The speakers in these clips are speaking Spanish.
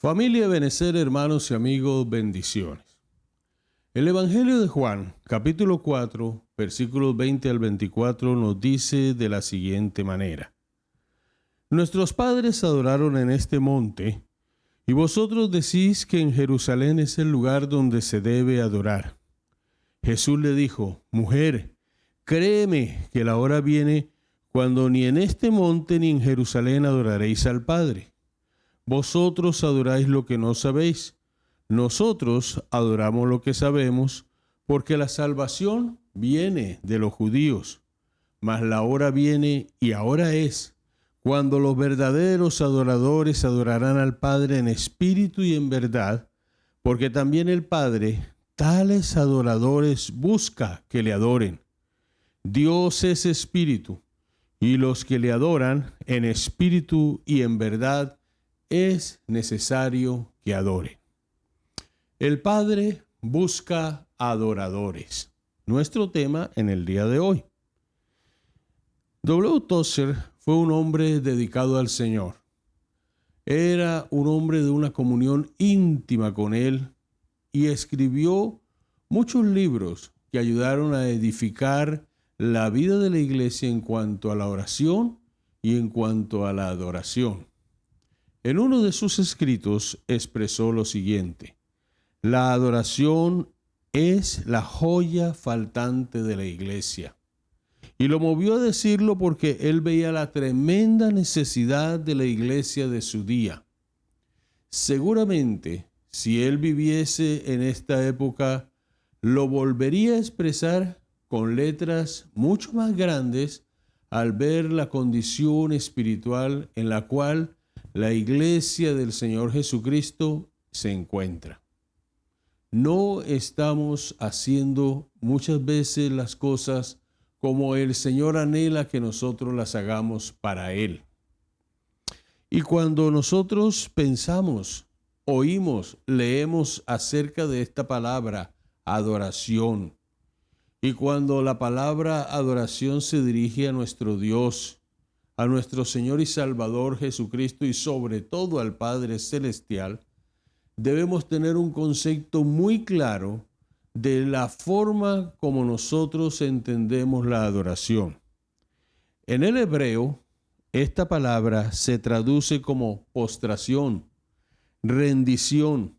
Familia Benecer, hermanos y amigos, bendiciones. El Evangelio de Juan, capítulo 4, versículos 20 al 24, nos dice de la siguiente manera: Nuestros padres adoraron en este monte, y vosotros decís que en Jerusalén es el lugar donde se debe adorar. Jesús le dijo: Mujer, créeme que la hora viene cuando ni en este monte ni en Jerusalén adoraréis al Padre. Vosotros adoráis lo que no sabéis. Nosotros adoramos lo que sabemos, porque la salvación viene de los judíos. Mas la hora viene, y ahora es, cuando los verdaderos adoradores adorarán al Padre en espíritu y en verdad, porque también el Padre tales adoradores busca que le adoren. Dios es espíritu, y los que le adoran en espíritu y en verdad es necesario que adore. El Padre busca adoradores. Nuestro tema en el día de hoy. W. Tozer fue un hombre dedicado al Señor. Era un hombre de una comunión íntima con Él y escribió muchos libros que ayudaron a edificar la vida de la iglesia en cuanto a la oración y en cuanto a la adoración. En uno de sus escritos expresó lo siguiente: la adoración es la joya faltante de la iglesia. Y lo movió a decirlo porque él veía la tremenda necesidad de la iglesia de su día. Seguramente, si él viviese en esta época, lo volvería a expresar con letras mucho más grandes al ver la condición espiritual en la cual la iglesia del Señor Jesucristo se encuentra. No estamos haciendo muchas veces las cosas como el Señor anhela que nosotros las hagamos para Él. Y cuando nosotros pensamos, oímos, leemos acerca de esta palabra, adoración, y cuando la palabra adoración se dirige a nuestro Dios, a nuestro Señor y Salvador Jesucristo y sobre todo al Padre Celestial, debemos tener un concepto muy claro de la forma como nosotros entendemos la adoración. En el hebreo, esta palabra se traduce como postración, rendición.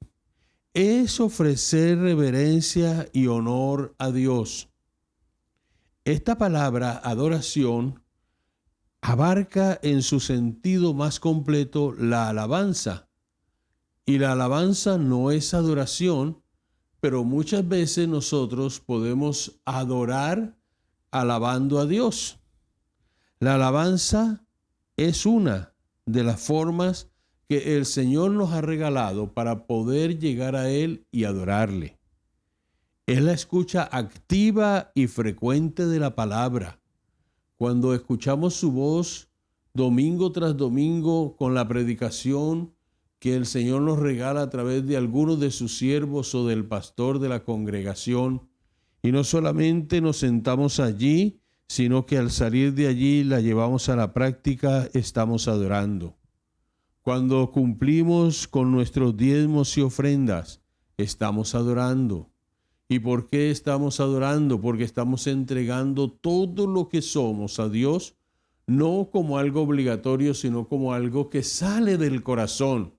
Es ofrecer reverencia y honor a Dios. Esta palabra adoración abarca en su sentido más completo la alabanza. Y la alabanza no es adoración, pero muchas veces nosotros podemos adorar alabando a Dios. La alabanza es una de las formas que el Señor nos ha regalado para poder llegar a Él y adorarle. Es la escucha activa y frecuente de la palabra. Cuando escuchamos su voz domingo tras domingo con la predicación que el Señor nos regala a través de algunos de sus siervos o del pastor de la congregación, y no solamente nos sentamos allí, sino que al salir de allí la llevamos a la práctica, estamos adorando. Cuando cumplimos con nuestros diezmos y ofrendas, estamos adorando. ¿Y por qué estamos adorando? Porque estamos entregando todo lo que somos a Dios, no como algo obligatorio, sino como algo que sale del corazón,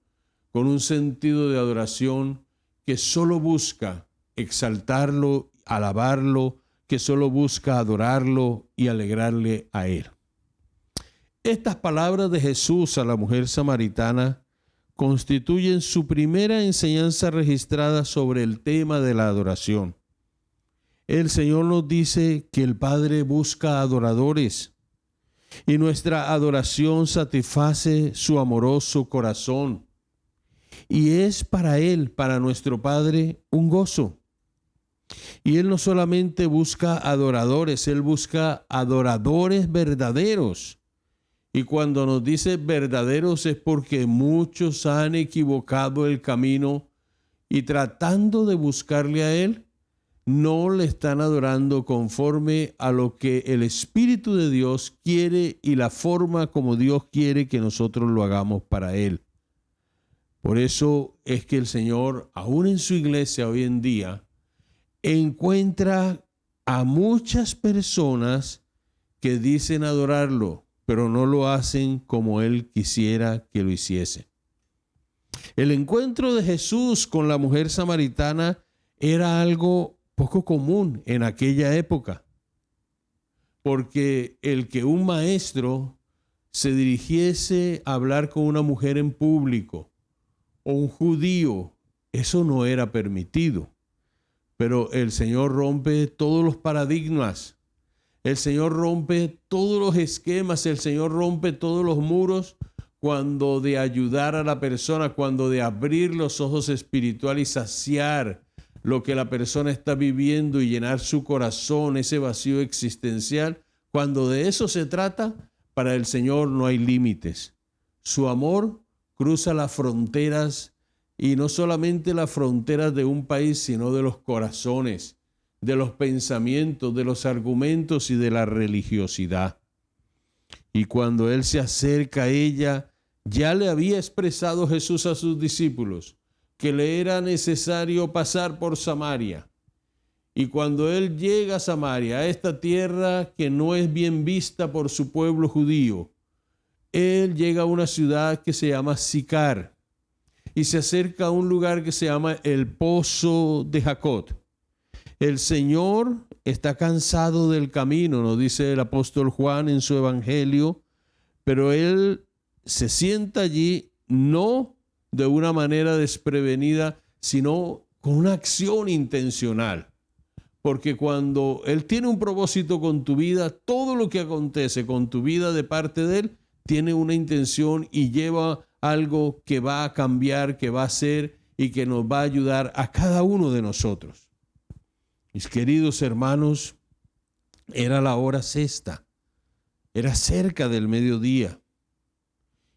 con un sentido de adoración que solo busca exaltarlo, alabarlo, que solo busca adorarlo y alegrarle a Él. Estas palabras de Jesús a la mujer samaritana constituyen su primera enseñanza registrada sobre el tema de la adoración. El Señor nos dice que el Padre busca adoradores y nuestra adoración satisface su amoroso corazón. Y es para Él, para nuestro Padre, un gozo. Y Él no solamente busca adoradores, Él busca adoradores verdaderos. Y cuando nos dice verdaderos es porque muchos han equivocado el camino y tratando de buscarle a Él, no le están adorando conforme a lo que el Espíritu de Dios quiere y la forma como Dios quiere que nosotros lo hagamos para Él. Por eso es que el Señor, aún en su iglesia hoy en día, encuentra a muchas personas que dicen adorarlo, pero no lo hacen como Él quisiera que lo hiciese. El encuentro de Jesús con la mujer samaritana era algo poco común en aquella época, porque el que un maestro se dirigiese a hablar con una mujer en público o un judío, eso no era permitido. Pero el Señor rompe todos los paradigmas, el Señor rompe todos los esquemas, el Señor rompe todos los muros cuando de ayudar a la persona, cuando de abrir los ojos espirituales y saciar lo que la persona está viviendo y llenar su corazón, ese vacío existencial. Cuando de eso se trata, para el Señor no hay límites. Su amor cruza las fronteras, y no solamente las fronteras de un país, sino de los corazones, de los pensamientos, de los argumentos y de la religiosidad. Y cuando Él se acerca a ella, ya le había expresado Jesús a sus discípulos que le era necesario pasar por Samaria. Y cuando Él llega a Samaria, a esta tierra que no es bien vista por su pueblo judío, Él llega a una ciudad que se llama Sicar y se acerca a un lugar que se llama el Pozo de Jacob. El Señor está cansado del camino, nos dice el apóstol Juan en su evangelio, pero Él se sienta allí no de una manera desprevenida, sino con una acción intencional. Porque cuando Él tiene un propósito con tu vida, todo lo que acontece con tu vida de parte de Él tiene una intención y lleva algo que va a cambiar, que va a ser y que nos va a ayudar a cada uno de nosotros. Mis queridos hermanos, era la hora sexta, era cerca del mediodía.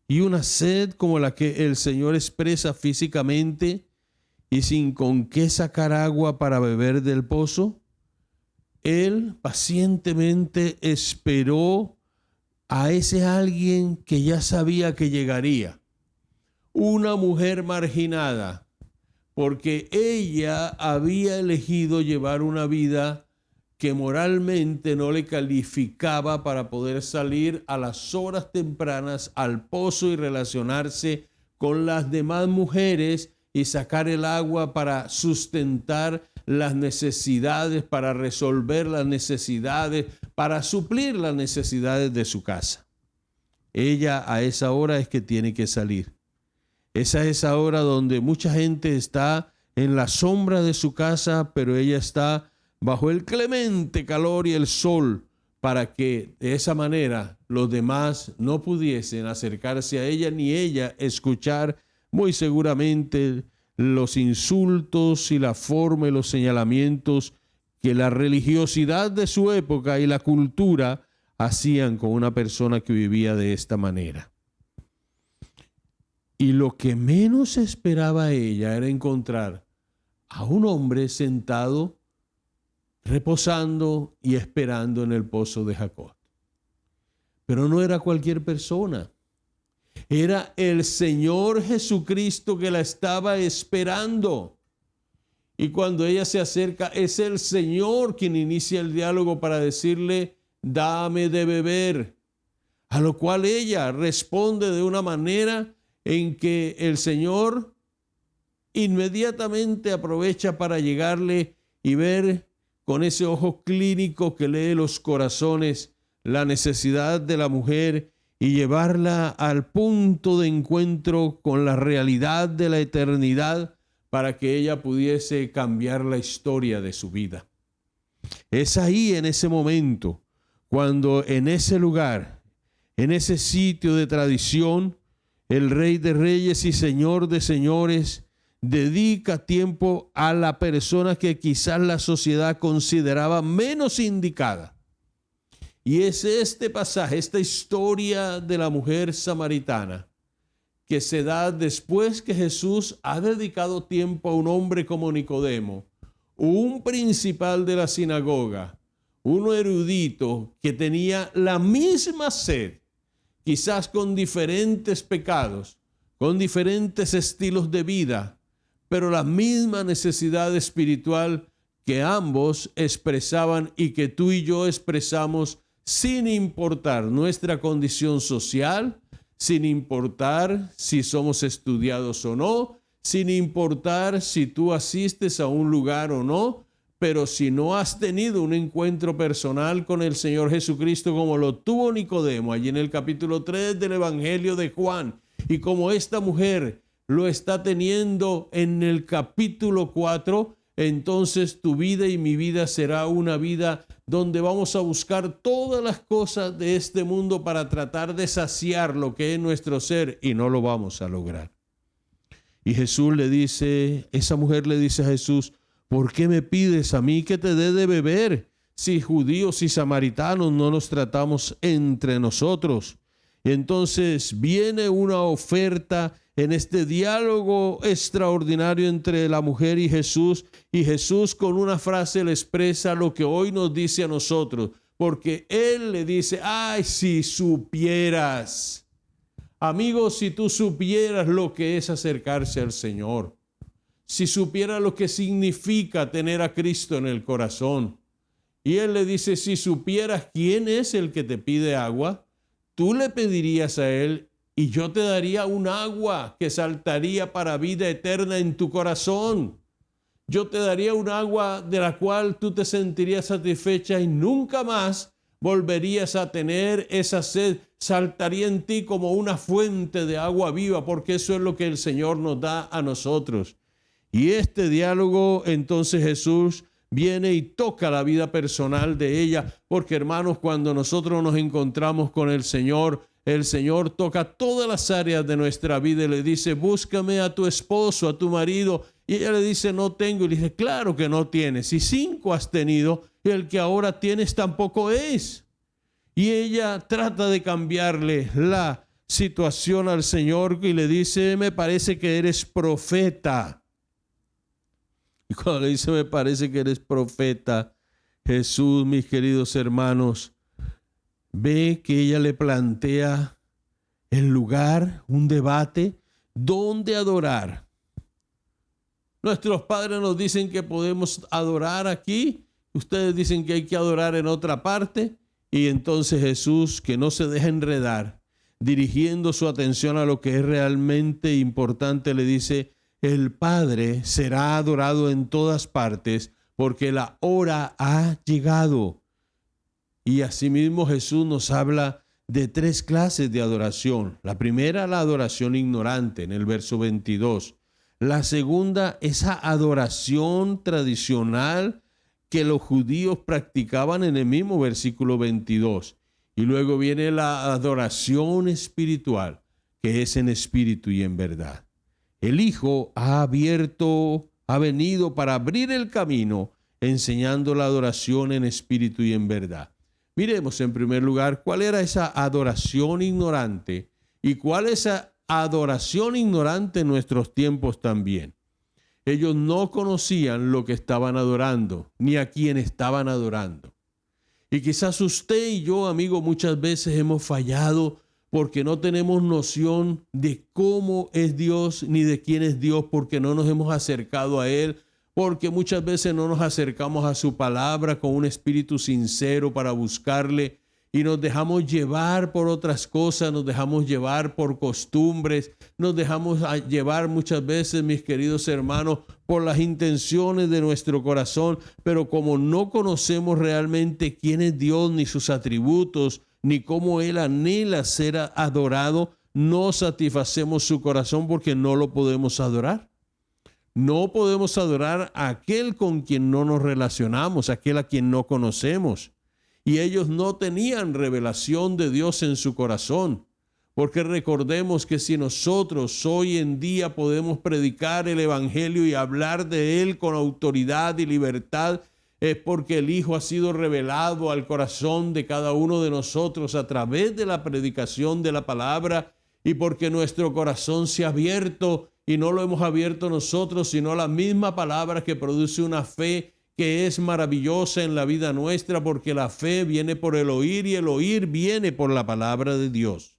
Y una sed como la que el Señor expresa físicamente y sin con qué sacar agua para beber del pozo, Él pacientemente esperó a ese alguien que ya sabía que llegaría. Una mujer marginada, porque ella había elegido llevar una vida que moralmente no le calificaba para poder salir a las horas tempranas al pozo y relacionarse con las demás mujeres y sacar el agua para sustentar las necesidades, para resolver las necesidades, para suplir las necesidades de su casa. Ella a esa hora es que tiene que salir. Esa es esa hora donde mucha gente está en la sombra de su casa, pero ella está bajo el clemente calor y el sol, para que de esa manera los demás no pudiesen acercarse a ella, ni ella escuchar muy seguramente los insultos y la forma y los señalamientos que la religiosidad de su época y la cultura hacían con una persona que vivía de esta manera. Y lo que menos esperaba ella era encontrar a un hombre sentado, reposando y esperando en el pozo de Jacob. Pero no era cualquier persona. Era el Señor Jesucristo que la estaba esperando. Y cuando ella se acerca, es el Señor quien inicia el diálogo para decirle, dame de beber. A lo cual ella responde de una manera en que el Señor inmediatamente aprovecha para llegarle y ver con ese ojo clínico que lee los corazones la necesidad de la mujer y llevarla al punto de encuentro con la realidad de la eternidad para que ella pudiese cambiar la historia de su vida. Es ahí, en ese momento, cuando en ese lugar, en ese sitio de tradición, el Rey de Reyes y Señor de Señores dedica tiempo a la persona que quizás la sociedad consideraba menos indicada. Y es este pasaje, esta historia de la mujer samaritana, que se da después que Jesús ha dedicado tiempo a un hombre como Nicodemo, un principal de la sinagoga, uno erudito que tenía la misma sed, quizás con diferentes pecados, con diferentes estilos de vida, pero la misma necesidad espiritual que ambos expresaban y que tú y yo expresamos sin importar nuestra condición social, sin importar si somos estudiados o no, sin importar si tú asistes a un lugar o no, pero si no has tenido un encuentro personal con el Señor Jesucristo como lo tuvo Nicodemo allí en el capítulo 3 del Evangelio de Juan, y como esta mujer lo está teniendo en el capítulo 4, entonces tu vida y mi vida será una vida donde vamos a buscar todas las cosas de este mundo para tratar de saciar lo que es nuestro ser, y no lo vamos a lograr. Y Jesús le dice, esa mujer le dice a Jesús, ¿por qué me pides a mí que te dé de beber? Si judíos y samaritanos no nos tratamos entre nosotros. Y entonces viene una oferta en este diálogo extraordinario entre la mujer y Jesús con una frase le expresa lo que hoy nos dice a nosotros, porque Él le dice, ¡ay, si supieras! Amigos, si tú supieras lo que es acercarse al Señor, si supieras lo que significa tener a Cristo en el corazón. Y Él le dice, si supieras quién es el que te pide agua, tú le pedirías a Él y yo te daría un agua que saltaría para vida eterna en tu corazón. Yo te daría un agua de la cual tú te sentirías satisfecha y nunca más volverías a tener esa sed. Saltaría en ti como una fuente de agua viva, porque eso es lo que el Señor nos da a nosotros. Y este diálogo, entonces Jesús viene y toca la vida personal de ella, porque hermanos, cuando nosotros nos encontramos con el Señor toca todas las áreas de nuestra vida y le dice, búscame a tu esposo, a tu marido. Y ella le dice, no tengo. Y le dice, claro que no tienes. Si 5 has tenido, el que ahora tienes tampoco es. Y ella trata de cambiarle la situación al Señor y le dice, me parece que eres profeta. Y cuando le dice, me parece que eres profeta, Jesús, mis queridos hermanos, ve que ella le plantea el lugar, un debate, dónde adorar. Nuestros padres nos dicen que podemos adorar aquí, ustedes dicen que hay que adorar en otra parte, y entonces Jesús, que no se deja enredar, dirigiendo su atención a lo que es realmente importante, le dice, el Padre será adorado en todas partes, porque la hora ha llegado. Y asimismo Jesús nos habla de 3 clases de adoración. La primera, la adoración ignorante, en el verso 22. La segunda, esa adoración tradicional que los judíos practicaban en el mismo versículo 22. Y luego viene la adoración espiritual, que es en espíritu y en verdad. El Hijo ha venido para abrir el camino, enseñando la adoración en espíritu y en verdad. Miremos en primer lugar cuál era esa adoración ignorante y cuál es esa adoración ignorante en nuestros tiempos también. Ellos no conocían lo que estaban adorando, ni a quién estaban adorando. Y quizás usted y yo, amigo, muchas veces hemos fallado porque no tenemos noción de cómo es Dios ni de quién es Dios, porque no nos hemos acercado a Él, porque muchas veces no nos acercamos a su palabra con un espíritu sincero para buscarle y nos dejamos llevar por otras cosas, nos dejamos llevar por costumbres, nos dejamos llevar muchas veces, mis queridos hermanos, por las intenciones de nuestro corazón, pero como no conocemos realmente quién es Dios, ni sus atributos, ni cómo Él anhela ser adorado, no satisfacemos su corazón porque no lo podemos adorar. No podemos adorar a aquel con quien no nos relacionamos, aquel a quien no conocemos. Y ellos no tenían revelación de Dios en su corazón. Porque recordemos que si nosotros hoy en día podemos predicar el Evangelio y hablar de Él con autoridad y libertad, es porque el Hijo ha sido revelado al corazón de cada uno de nosotros a través de la predicación de la palabra y porque nuestro corazón se ha abierto y no lo hemos abierto nosotros, sino la misma palabra que produce una fe que es maravillosa en la vida nuestra, porque la fe viene por el oír y el oír viene por la palabra de Dios.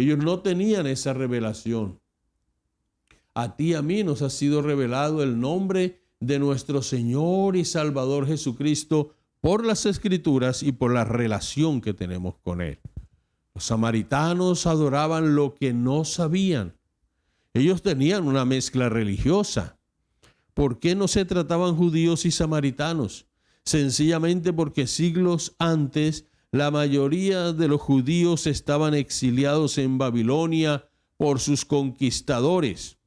Ellos no tenían esa revelación. A ti y a mí nos ha sido revelado el nombre de nuestro Señor y Salvador Jesucristo por las Escrituras y por la relación que tenemos con Él. Los samaritanos adoraban lo que no sabían. Ellos tenían una mezcla religiosa. ¿Por qué no se trataban judíos y samaritanos? Sencillamente porque siglos antes la mayoría de los judíos estaban exiliados en Babilonia por sus conquistadores,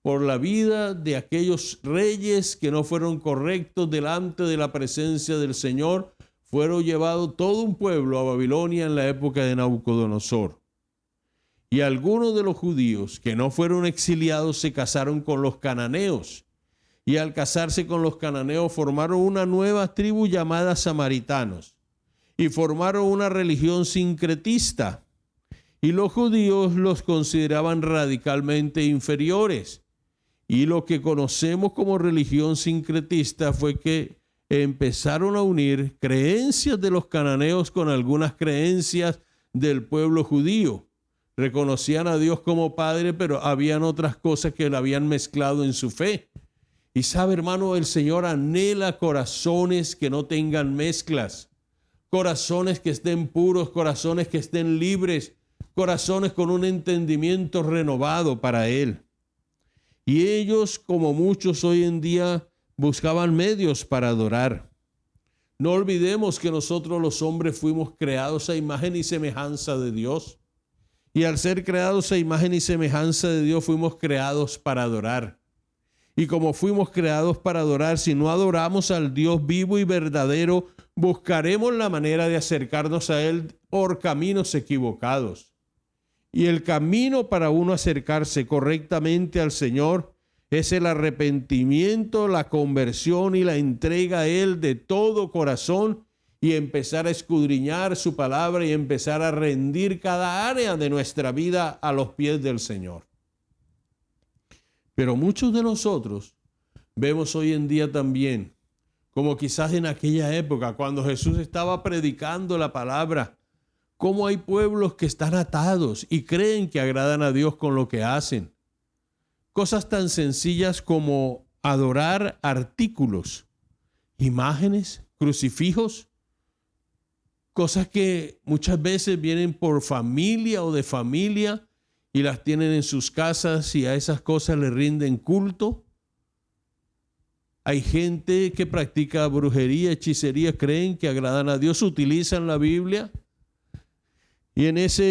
por la vida de aquellos reyes que no fueron correctos delante de la presencia del Señor. Fueron llevados todo un pueblo a Babilonia en la época de Nabucodonosor. Y algunos de los judíos que no fueron exiliados se casaron con los cananeos. Y al casarse con los cananeos formaron una nueva tribu llamada samaritanos. Y formaron una religión sincretista. Y los judíos los consideraban radicalmente inferiores. Y lo que conocemos como religión sincretista fue que empezaron a unir creencias de los cananeos con algunas creencias del pueblo judío. Reconocían a Dios como Padre, pero habían otras cosas que le habían mezclado en su fe. Y sabe, hermano, el Señor anhela corazones que no tengan mezclas, corazones que estén puros, corazones que estén libres, corazones con un entendimiento renovado para Él. Y ellos, como muchos hoy en día, buscaban medios para adorar. No olvidemos que nosotros los hombres fuimos creados a imagen y semejanza de Dios. Y al ser creados a imagen y semejanza de Dios, fuimos creados para adorar. Y como fuimos creados para adorar, si no adoramos al Dios vivo y verdadero, buscaremos la manera de acercarnos a Él por caminos equivocados. Y el camino para uno acercarse correctamente al Señor es el arrepentimiento, la conversión y la entrega a Él de todo corazón y empezar a escudriñar su palabra y empezar a rendir cada área de nuestra vida a los pies del Señor. Pero muchos de nosotros vemos hoy en día también, como quizás en aquella época cuando Jesús estaba predicando la palabra, cómo hay pueblos que están atados y creen que agradan a Dios con lo que hacen. Cosas tan sencillas como adorar artículos, imágenes, crucifijos, cosas que muchas veces vienen por familia o de familia y las tienen en sus casas y a esas cosas le rinden culto. Hay gente que practica brujería, hechicería, creen que agradan a Dios, utilizan la Biblia y en esa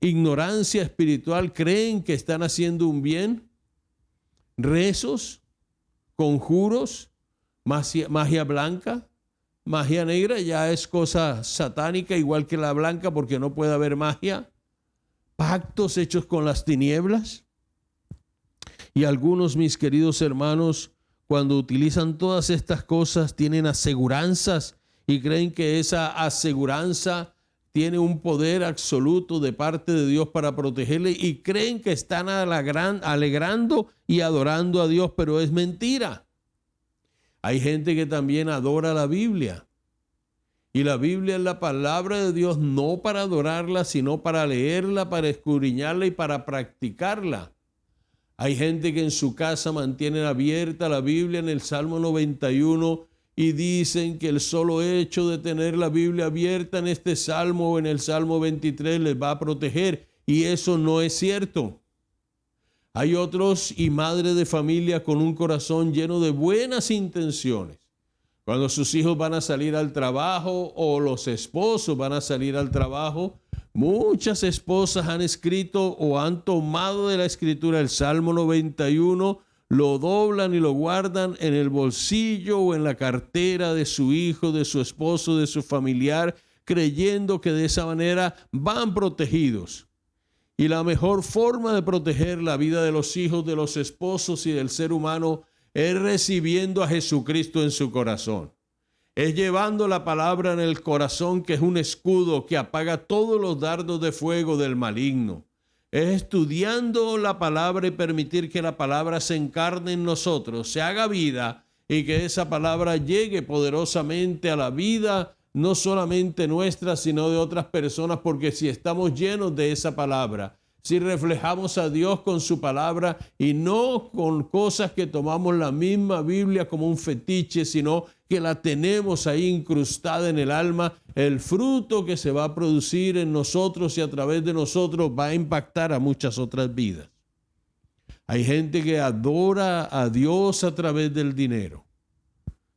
ignorancia espiritual creen que están haciendo un bien. Rezos, conjuros, magia blanca, magia negra ya es cosa satánica igual que la blanca porque no puede haber magia. Pactos hechos con las tinieblas. Y algunos, mis queridos hermanos, cuando utilizan todas estas cosas tienen aseguranzas y creen que esa aseguranza tiene un poder absoluto de parte de Dios para protegerle y creen que están alegrando y adorando a Dios, pero es mentira. Hay gente que también adora la Biblia. Y la Biblia es la palabra de Dios no para adorarla, sino para leerla, para escudriñarla y para practicarla. Hay gente que en su casa mantiene abierta la Biblia en el Salmo 91 y dicen que el solo hecho de tener la Biblia abierta en este Salmo o en el Salmo 23 les va a proteger. Y eso no es cierto. Hay otros y madres de familia con un corazón lleno de buenas intenciones. Cuando sus hijos van a salir al trabajo o los esposos van a salir al trabajo, muchas esposas han escrito o han tomado de la escritura el Salmo 91, lo doblan y lo guardan en el bolsillo o en la cartera de su hijo, de su esposo, de su familiar, creyendo que de esa manera van protegidos. Y la mejor forma de proteger la vida de los hijos, de los esposos y del ser humano es recibiendo a Jesucristo en su corazón. Es llevando la palabra en el corazón, que es un escudo que apaga todos los dardos de fuego del maligno. Es estudiando la palabra y permitir que la palabra se encarne en nosotros, se haga vida y que esa palabra llegue poderosamente a la vida no solamente nuestra, sino de otras personas, porque si estamos llenos de esa palabra, si reflejamos a Dios con su palabra y no con cosas que tomamos la misma Biblia como un fetiche, sino que la tenemos ahí incrustada en el alma, el fruto que se va a producir en nosotros y a través de nosotros va a impactar a muchas otras vidas. Hay gente que adora a Dios a través del dinero.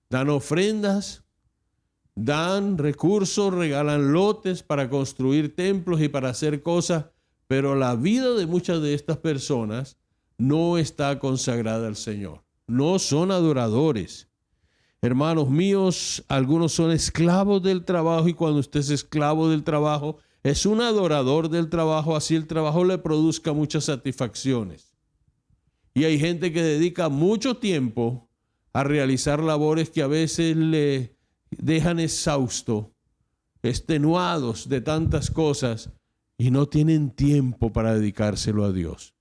Dan ofrendas, dan recursos, regalan lotes para construir templos y para hacer cosas, pero la vida de muchas de estas personas no está consagrada al Señor. No son adoradores. Hermanos míos, algunos son esclavos del trabajo y cuando usted es esclavo del trabajo, es un adorador del trabajo, así el trabajo le produzca muchas satisfacciones. Y hay gente que dedica mucho tiempo a realizar labores que a veces le dejan exhausto, extenuados de tantas cosas y no tienen tiempo para dedicárselo a Dios.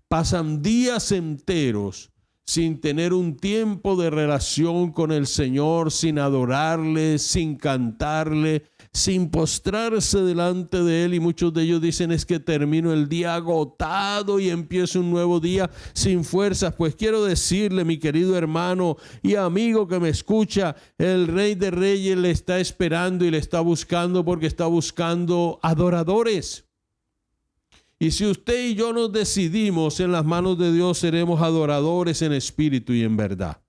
Pasan días enteros sin tener un tiempo de relación con el Señor, sin adorarle, sin cantarle, sin postrarse delante de Él. Y muchos de ellos dicen es que termino el día agotado y empiezo un nuevo día sin fuerzas. Pues quiero decirle, mi querido hermano y amigo que me escucha, el Rey de Reyes le está esperando y le está buscando porque está buscando adoradores. Y si usted y yo nos decidimos en las manos de Dios, seremos adoradores en espíritu y en verdad.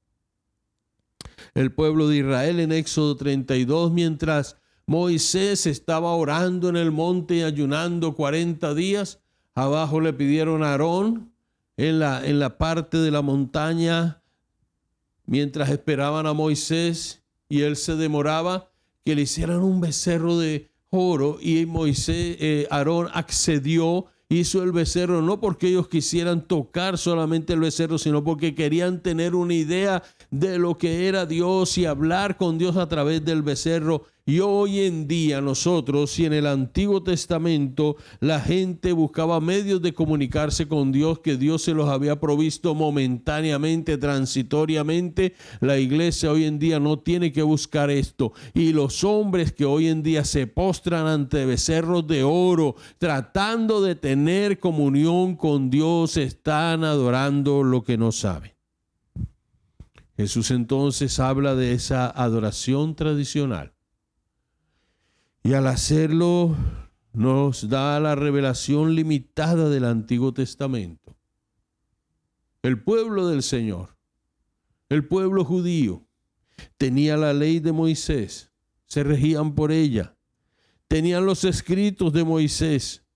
El pueblo de Israel en Éxodo 32, mientras Moisés estaba orando en el monte y ayunando 40 días, abajo le pidieron a Aarón en la parte de la montaña, mientras esperaban a Moisés y él se demoraba, que le hicieran un becerro de oro y Aarón accedió. Hizo el becerro no porque ellos quisieran tocar solamente el becerro, sino porque querían tener una idea de lo que era Dios y hablar con Dios a través del becerro. Y hoy en día nosotros y en el Antiguo Testamento la gente buscaba medios de comunicarse con Dios que Dios se los había provisto momentáneamente, transitoriamente. La iglesia hoy en día no tiene que buscar esto. Y los hombres que hoy en día se postran ante becerros de oro tratando de tener comunión con Dios están adorando lo que no saben. Jesús entonces habla de esa adoración tradicional. Y al hacerlo nos da la revelación limitada del Antiguo Testamento. El pueblo del Señor, el pueblo judío, tenía la ley de Moisés, se regían por ella, tenían los escritos de Moisés,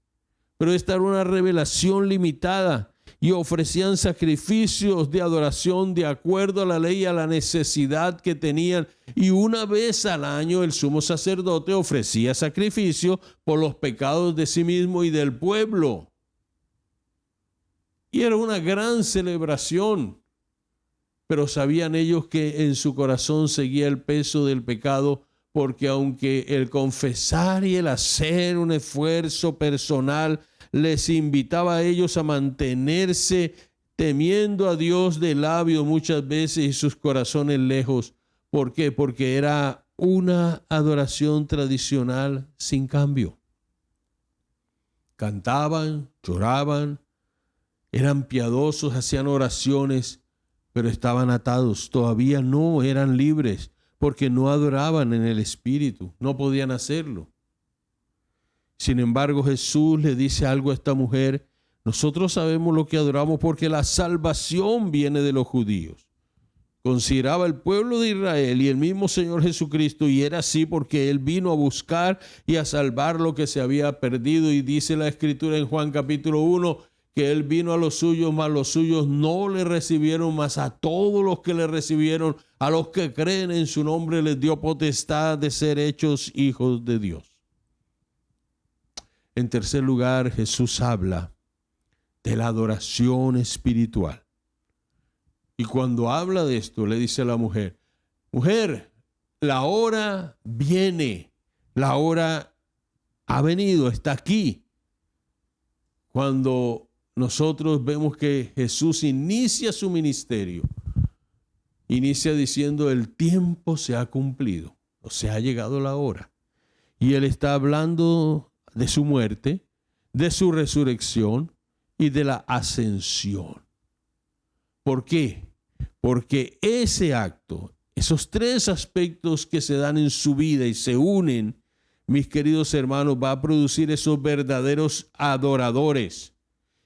pero esta era una revelación limitada y ofrecían sacrificios de adoración de acuerdo a la ley y a la necesidad que tenían. Y una vez al año el sumo sacerdote ofrecía sacrificio por los pecados de sí mismo y del pueblo. Y era una gran celebración, pero sabían ellos que en su corazón seguía el peso del pecado, porque aunque el confesar y el hacer un esfuerzo personal les invitaba a ellos a mantenerse temiendo a Dios de labios muchas veces y sus corazones lejos. ¿Por qué? Porque era una adoración tradicional sin cambio. Cantaban, lloraban, eran piadosos, hacían oraciones, pero estaban atados, todavía no eran libres, porque no adoraban en el Espíritu, no podían hacerlo. Sin embargo, Jesús le dice algo a esta mujer: nosotros sabemos lo que adoramos porque la salvación viene de los judíos. Consideraba el pueblo de Israel y el mismo Señor Jesucristo, y era así porque Él vino a buscar y a salvar lo que se había perdido. Y dice la Escritura en Juan capítulo 1 que Él vino a los suyos, mas los suyos no le recibieron, mas a todos los que le recibieron, a los que creen en su nombre, les dio potestad de ser hechos hijos de Dios. En tercer lugar, Jesús habla de la adoración espiritual. Y cuando habla de esto, le dice a la mujer: mujer, la hora viene, la hora ha venido, está aquí. Cuando nosotros vemos que Jesús inicia su ministerio, inicia diciendo: el tiempo se ha cumplido. O sea, ha llegado la hora. Y Él está hablando de su muerte, de su resurrección y de la ascensión. ¿Por qué? Porque ese acto, esos tres aspectos que se dan en su vida y se unen, mis queridos hermanos, va a producir esos verdaderos adoradores.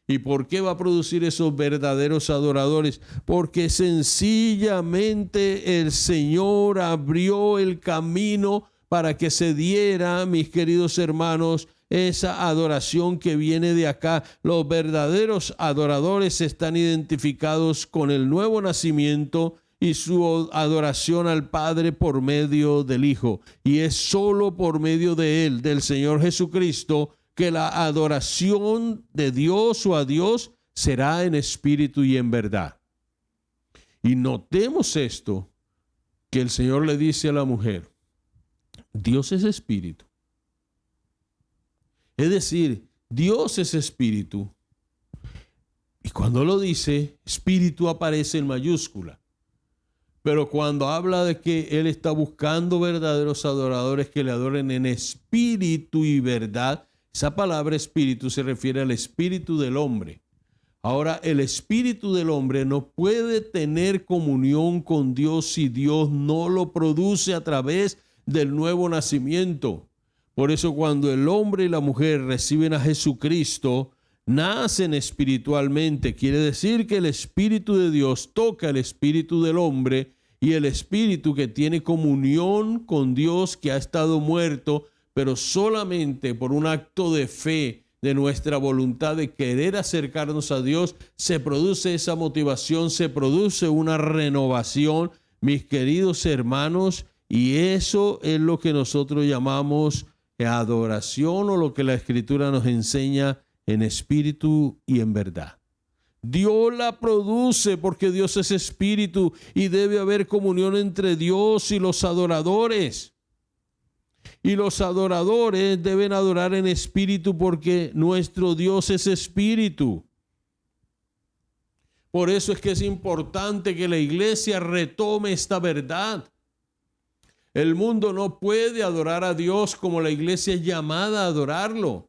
¿Y por qué va a producir esos verdaderos adoradores? Porque sencillamente el Señor abrió el camino para que se diera, mis queridos hermanos, esa adoración que viene de acá. Los verdaderos adoradores están identificados con el nuevo nacimiento y su adoración al Padre por medio del Hijo. Y es solo por medio de Él, del Señor Jesucristo, que la adoración de Dios o a Dios será en espíritu y en verdad. Y notemos esto, que el Señor le dice a la mujer: Dios es espíritu. Es decir, Dios es espíritu. Y cuando lo dice, espíritu aparece en mayúscula. Pero cuando habla de que Él está buscando verdaderos adoradores que le adoren en espíritu y verdad, esa palabra espíritu se refiere al espíritu del hombre. Ahora, el espíritu del hombre no puede tener comunión con Dios si Dios no lo produce a través del nuevo nacimiento. Por eso cuando el hombre y la mujer reciben a Jesucristo, nacen espiritualmente. Quiere decir que el Espíritu de Dios toca el espíritu del hombre, y el espíritu que tiene comunión con Dios, que ha estado muerto, pero solamente por un acto de fe de nuestra voluntad de querer acercarnos a Dios, se produce esa motivación, se produce una renovación, mis queridos hermanos, y eso es lo que nosotros llamamos adoración, o lo que la Escritura nos enseña en espíritu y en verdad. Dios la produce porque Dios es espíritu y debe haber comunión entre Dios y los adoradores. Y los adoradores deben adorar en espíritu porque nuestro Dios es espíritu. Por eso es que es importante que la iglesia retome esta verdad. El mundo no puede adorar a Dios como la iglesia es llamada a adorarlo.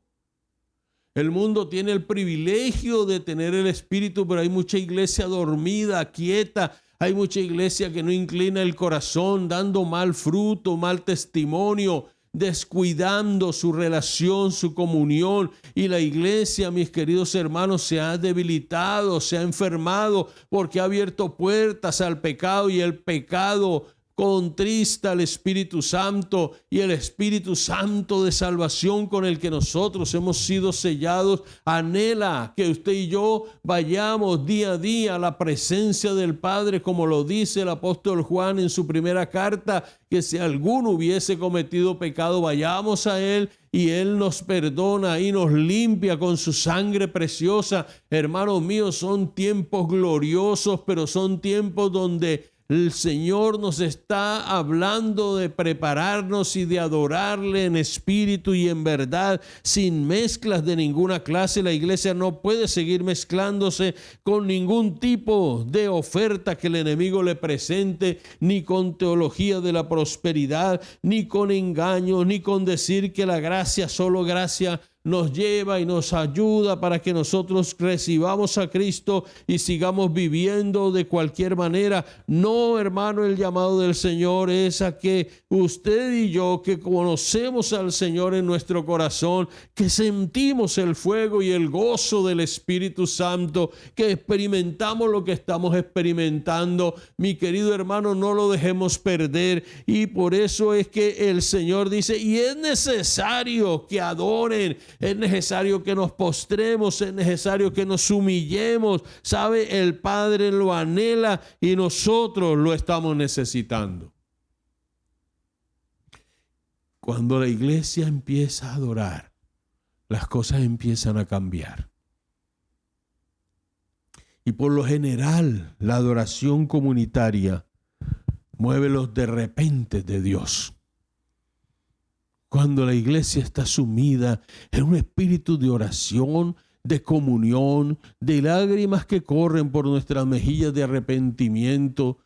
El mundo tiene el privilegio de tener el Espíritu, pero hay mucha iglesia dormida, quieta. Hay mucha iglesia que no inclina el corazón, dando mal fruto, mal testimonio, descuidando su relación, su comunión. Y la iglesia, mis queridos hermanos, se ha debilitado, se ha enfermado, porque ha abierto puertas al pecado, y el pecado contrista al Espíritu Santo, y el Espíritu Santo de salvación con el que nosotros hemos sido sellados anhela que usted y yo vayamos día a día a la presencia del Padre, como lo dice el apóstol Juan en su primera carta, que si alguno hubiese cometido pecado, vayamos a Él y Él nos perdona y nos limpia con su sangre preciosa. Hermanos míos, son tiempos gloriosos, pero son tiempos donde el Señor nos está hablando de prepararnos y de adorarle en espíritu y en verdad, sin mezclas de ninguna clase. La iglesia no puede seguir mezclándose con ningún tipo de oferta que el enemigo le presente, ni con teología de la prosperidad, ni con engaños, ni con decir que la gracia, solo gracia, nos lleva y nos ayuda para que nosotros recibamos a Cristo y sigamos viviendo de cualquier manera. No, hermano, el llamado del Señor es a que usted y yo, que conocemos al Señor en nuestro corazón, que sentimos el fuego y el gozo del Espíritu Santo, que experimentamos lo que estamos experimentando, mi querido hermano, no lo dejemos perder. Y por eso es que el Señor dice, y es necesario que adoren, es necesario que nos postremos, es necesario que nos humillemos. ¿Sabe? El Padre lo anhela y nosotros lo estamos necesitando. Cuando la iglesia empieza a adorar, las cosas empiezan a cambiar. Y por lo general, la adoración comunitaria mueve los de repente de Dios. Cuando la iglesia está sumida en un espíritu de oración, de comunión, de lágrimas que corren por nuestras mejillas de arrepentimiento,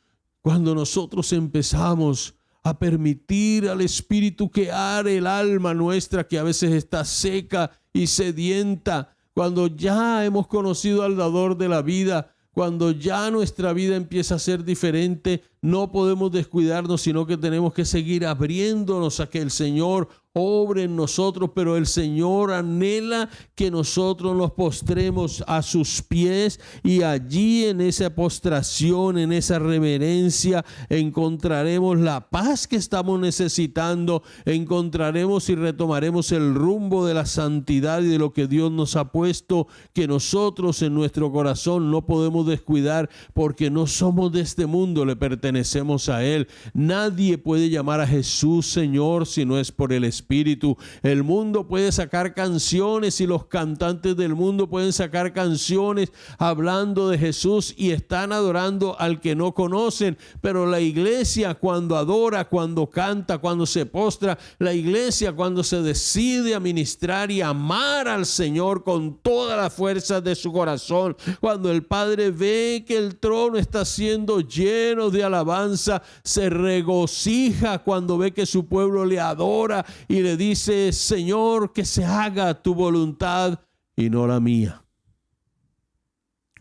cuando nosotros empezamos a permitir al Espíritu que are el alma nuestra, que a veces está seca y sedienta. Cuando ya hemos conocido al dador de la vida, cuando ya nuestra vida empieza a ser diferente, no podemos descuidarnos, sino que tenemos que seguir abriéndonos a que el Señor obre en nosotros, pero el Señor anhela que nosotros nos postremos a sus pies, y allí en esa postración, en esa reverencia, encontraremos la paz que estamos necesitando, encontraremos y retomaremos el rumbo de la santidad y de lo que Dios nos ha puesto, que nosotros en nuestro corazón no podemos descuidar, porque no somos de este mundo, le pertenecemos a Él. Nadie puede llamar a Jesús Señor si no es por el Espíritu. El mundo puede sacar canciones y los cantantes del mundo pueden sacar canciones hablando de Jesús y están adorando al que no conocen, pero la iglesia cuando adora, cuando canta, cuando se postra, la iglesia cuando se decide a ministrar y amar al Señor con toda la fuerza de su corazón, cuando el Padre ve que el trono está siendo lleno de alabanza, se regocija cuando ve que su pueblo le adora y le dice: Señor, que se haga tu voluntad y no la mía.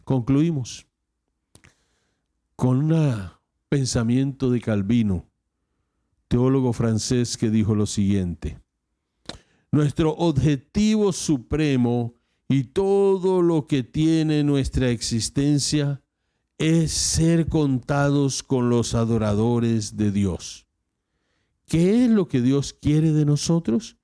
Concluimos con un pensamiento de Calvino, teólogo francés, que dijo lo siguiente: nuestro objetivo supremo y todo lo que tiene nuestra existencia es ser contados con los adoradores de Dios. ¿Qué es lo que Dios quiere de nosotros?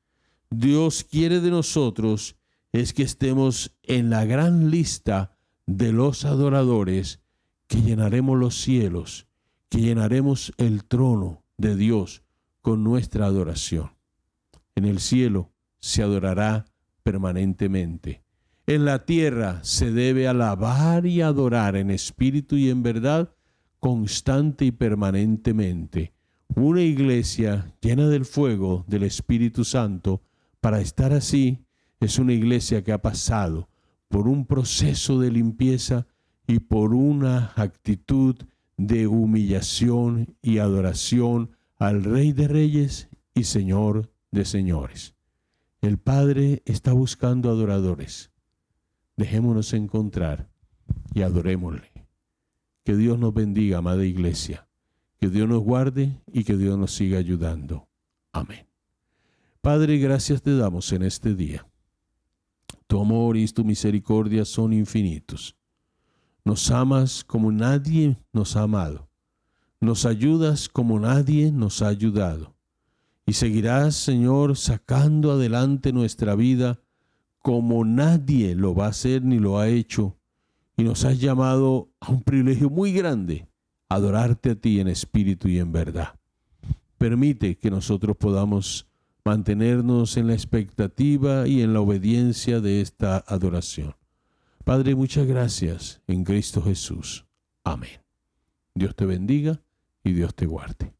Dios quiere de nosotros es que estemos en la gran lista de los adoradores, que llenaremos los cielos, que llenaremos el trono de Dios con nuestra adoración. En el cielo se adorará permanentemente. En la tierra se debe alabar y adorar en espíritu y en verdad, constante y permanentemente. Una iglesia llena del fuego del Espíritu Santo, para estar así, es una iglesia que ha pasado por un proceso de limpieza y por una actitud de humillación y adoración al Rey de Reyes y Señor de Señores. El Padre está buscando adoradores. Dejémonos encontrar y adorémosle. Que Dios nos bendiga, amada iglesia. Que Dios nos guarde y que Dios nos siga ayudando. Amén. Padre, gracias te damos en este día. Tu amor y tu misericordia son infinitos. Nos amas como nadie nos ha amado. Nos ayudas como nadie nos ha ayudado. Y seguirás, Señor, sacando adelante nuestra vida como nadie lo va a hacer ni lo ha hecho. Y nos has llamado a un privilegio muy grande, adorarte a ti en espíritu y en verdad. Permite que nosotros podamos mantenernos en la expectativa y en la obediencia de esta adoración. Padre, muchas gracias en Cristo Jesús. Amén. Dios te bendiga y Dios te guarde.